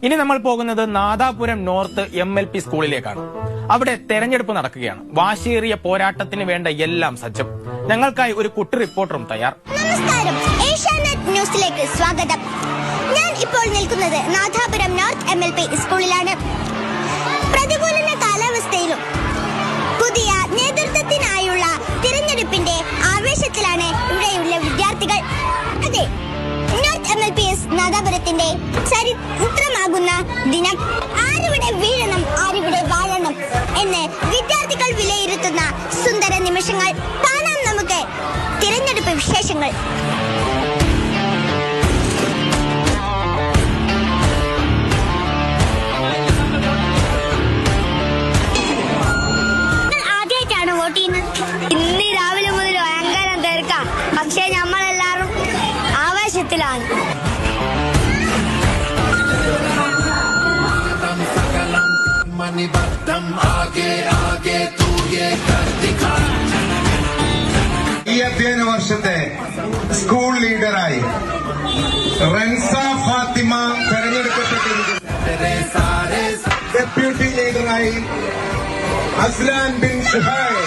ഇനി നമ്മൾ പോകുന്നത് നാദാപുരം നോർത്ത് MLP സ്കൂളിലേക്കാണ്. അവിടെ തെരഞ്ഞെടുപ്പ് നടക്കുകയാണ്. വാശിയേറിയ പോരാട്ടത്തിന് വേണ്ട എല്ലാം സജ്ജം. ഞങ്ങൾക്കായി ഒരു കുട്ടി റിപ്പോർട്ടറും തയ്യാർ. നമസ്കാരം, ഏഷ്യാനെറ്റ് ന്യൂസിലേക്ക് സ്വാഗതം. ഞാൻ ഇപ്പോൾ നിൽക്കുന്നത് നാദാപുരം നോർത്ത് MLP സ്കൂളിലാണ്. പ്രതികൂല കാലാവസ്ഥയിലും പുതിയ നേതൃത്വത്തിനായുള്ള തിരഞ്ഞെടുപ്പിന്റെ ആവേശത്തിലാണ് ഇവിടെയുള്ള വിദ്യാർത്ഥികൾ. അതെ, നോർത്ത് MLPS നാദാപുരത്തിന്റെ ചരിത്രമാകുന്ന ദിനം. ആരിവിടെ വീഴണം, ആരിവിടെ വാഴണം എന്ന് വിദ്യാർത്ഥികൾ വിലയിരുത്തുന്ന സുന്ദര നിമിഷങ്ങൾ കാണാം. നമുക്ക് തിരഞ്ഞെടുപ്പ് വിശേഷങ്ങൾ. ആദ്യമായിട്ടാണ് വോട്ട് ചെയ്യുന്നത്. ഇന്ന് രാവിലെ മുതൽ ഭയങ്കര തിരക്കാം, പക്ഷേ നമ്മളെല്ലാവരും ആവേശത്തിലാണ്. ഈ അധ്യയന വർഷത്തെ സ്കൂൾ ലീഡറായി റൻസ ഫാത്തിമ തെരഞ്ഞെടുക്കപ്പെട്ടിരിക്കുന്നു. ഡെപ്യൂട്ടി ലീഡറായി അസ്ലാൻ ബിൻ ഷുഹൈബ്,